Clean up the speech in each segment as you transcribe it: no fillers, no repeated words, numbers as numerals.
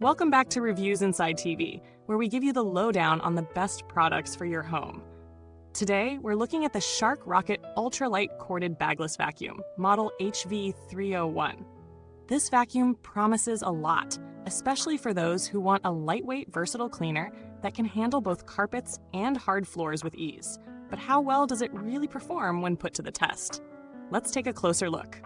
Welcome back to Reviews Inside TV, where we give you the lowdown on the best products for your home. Today, we're looking at the Shark Rocket Ultralight Corded Bagless Vacuum, model HV301. This vacuum promises a lot, especially for those who want a lightweight, versatile cleaner that can handle both carpets and hard floors with ease. But how well does it really perform when put to the test? Let's take a closer look.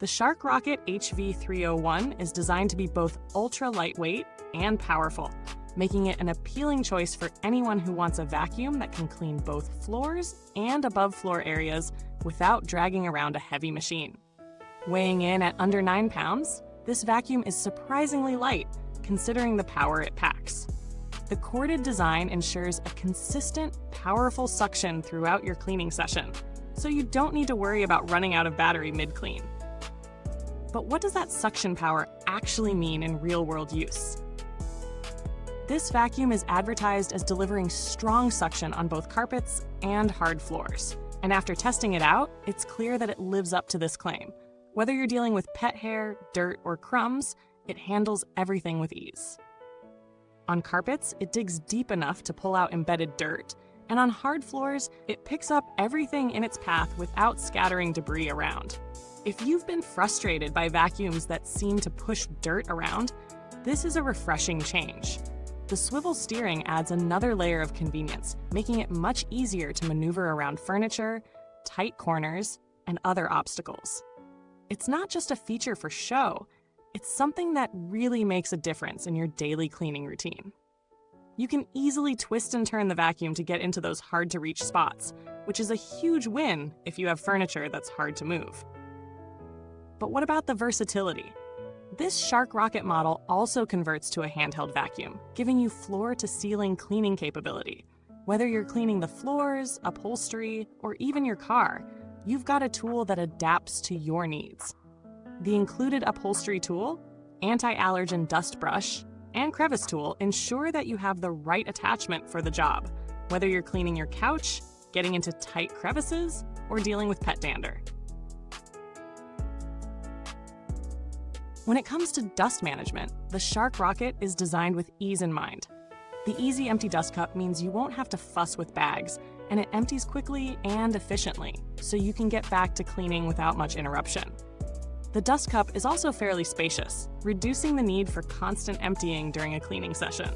The Shark Rocket HV301 is designed to be both ultra lightweight and powerful, making it an appealing choice for anyone who wants a vacuum that can clean both floors and above floor areas without dragging around a heavy machine. Weighing in at under 9 pounds, this vacuum is surprisingly light, considering the power it packs. The corded design ensures a consistent, powerful suction throughout your cleaning session, so you don't need to worry about running out of battery mid-clean. But what does that suction power actually mean in real-world use? This vacuum is advertised as delivering strong suction on both carpets and hard floors. And after testing it out, it's clear that it lives up to this claim. Whether you're dealing with pet hair, dirt, or crumbs, it handles everything with ease. On carpets, it digs deep enough to pull out embedded dirt, and on hard floors, it picks up everything in its path without scattering debris around. If you've been frustrated by vacuums that seem to push dirt around, this is a refreshing change. The swivel steering adds another layer of convenience, making it much easier to maneuver around furniture, tight corners, and other obstacles. It's not just a feature for show, it's something that really makes a difference in your daily cleaning routine. You can easily twist and turn the vacuum to get into those hard-to-reach spots, which is a huge win if you have furniture that's hard to move. But what about the versatility? This Shark Rocket model also converts to a handheld vacuum, giving you floor-to-ceiling cleaning capability. Whether you're cleaning the floors, upholstery, or even your car, you've got a tool that adapts to your needs. The included upholstery tool, anti-allergen dust brush, and crevice tool ensure that you have the right attachment for the job, whether you're cleaning your couch, getting into tight crevices, or dealing with pet dander. When it comes to dust management, the Shark Rocket is designed with ease in mind. The easy empty dust cup means you won't have to fuss with bags, and it empties quickly and efficiently, so you can get back to cleaning without much interruption. The dust cup is also fairly spacious, reducing the need for constant emptying during a cleaning session.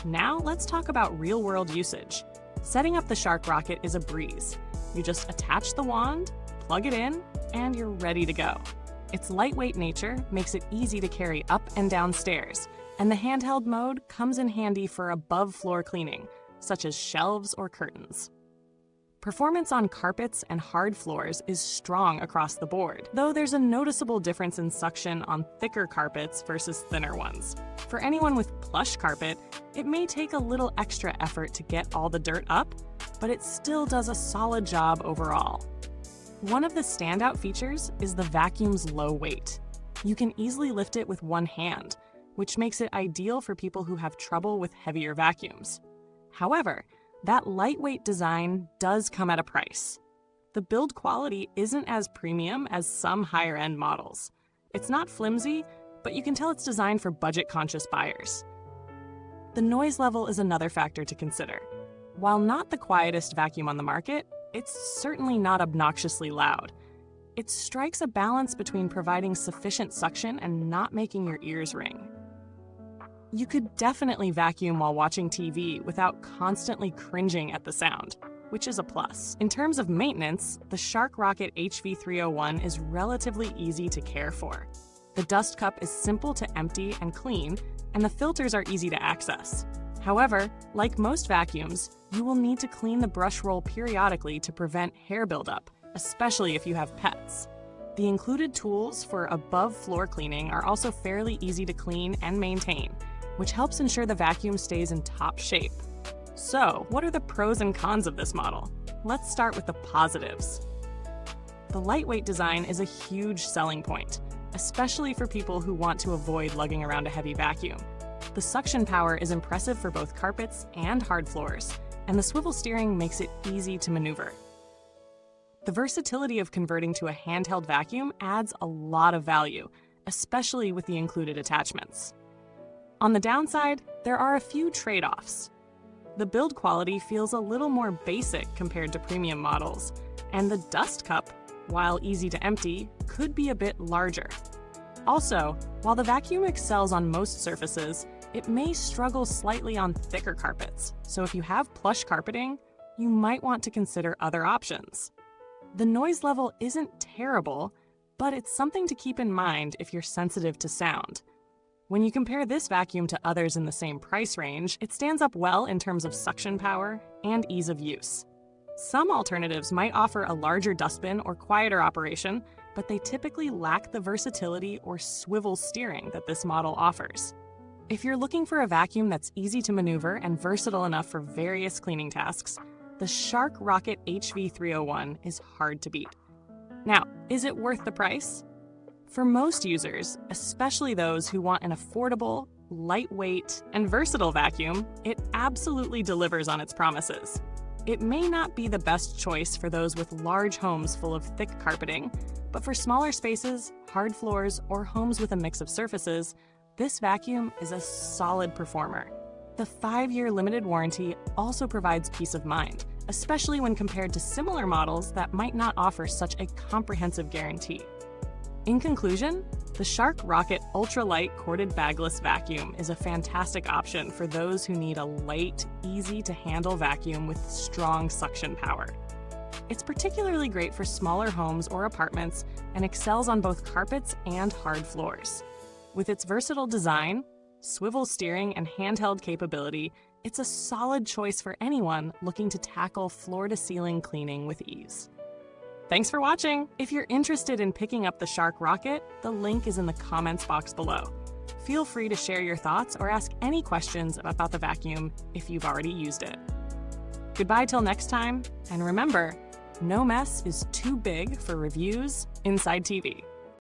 Now let's talk about real-world usage. Setting up the Shark Rocket is a breeze. You just attach the wand, plug it in, and you're ready to go. Its lightweight nature makes it easy to carry up and down stairs, and the handheld mode comes in handy for above-floor cleaning, such as shelves or curtains. Performance on carpets and hard floors is strong across the board, though there's a noticeable difference in suction on thicker carpets versus thinner ones. For anyone with plush carpet, it may take a little extra effort to get all the dirt up, but it still does a solid job overall. One of the standout features is the vacuum's low weight. You can easily lift it with one hand, which makes it ideal for people who have trouble with heavier vacuums. However, that lightweight design does come at a price. The build quality isn't as premium as some higher-end models. It's not flimsy, but you can tell it's designed for budget-conscious buyers. The noise level is another factor to consider. While not the quietest vacuum on the market, it's certainly not obnoxiously loud. It strikes a balance between providing sufficient suction and not making your ears ring. You could definitely vacuum while watching TV without constantly cringing at the sound, which is a plus. In terms of maintenance, the Shark Rocket HV301 is relatively easy to care for. The dust cup is simple to empty and clean, and the filters are easy to access. However, like most vacuums, you will need to clean the brush roll periodically to prevent hair buildup, especially if you have pets. The included tools for above-floor cleaning are also fairly easy to clean and maintain, which helps ensure the vacuum stays in top shape. So, what are the pros and cons of this model? Let's start with the positives. The lightweight design is a huge selling point, especially for people who want to avoid lugging around a heavy vacuum. The suction power is impressive for both carpets and hard floors, and the swivel steering makes it easy to maneuver. The versatility of converting to a handheld vacuum adds a lot of value, especially with the included attachments. On the downside, there are a few trade-offs. The build quality feels a little more basic compared to premium models, and the dust cup, while easy to empty, could be a bit larger. Also, while the vacuum excels on most surfaces, it may struggle slightly on thicker carpets, so if you have plush carpeting, you might want to consider other options. The noise level isn't terrible, but it's something to keep in mind if you're sensitive to sound. When you compare this vacuum to others in the same price range, it stands up well in terms of suction power and ease of use. Some alternatives might offer a larger dustbin or quieter operation, but they typically lack the versatility or swivel steering that this model offers. If you're looking for a vacuum that's easy to maneuver and versatile enough for various cleaning tasks, the Shark Rocket HV301 is hard to beat. Now, is it worth the price? For most users, especially those who want an affordable, lightweight, and versatile vacuum, it absolutely delivers on its promises. It may not be the best choice for those with large homes full of thick carpeting, but for smaller spaces, hard floors, or homes with a mix of surfaces, this vacuum is a solid performer. The 5-year limited warranty also provides peace of mind, especially when compared to similar models that might not offer such a comprehensive guarantee. In conclusion, the Shark Rocket ultralight corded bagless vacuum is a fantastic option for those who need a light, easy-to-handle vacuum with strong suction power. It's particularly great for smaller homes or apartments and excels on both carpets and hard floors. With its versatile design, swivel steering, and handheld capability, it's a solid choice for anyone looking to tackle floor-to-ceiling cleaning with ease. Thanks for watching! If you're interested in picking up the Shark Rocket, the link is in the comments box below. Feel free to share your thoughts or ask any questions about the vacuum if you've already used it. Goodbye till next time, and remember, no mess is too big for Reviews Inside TV.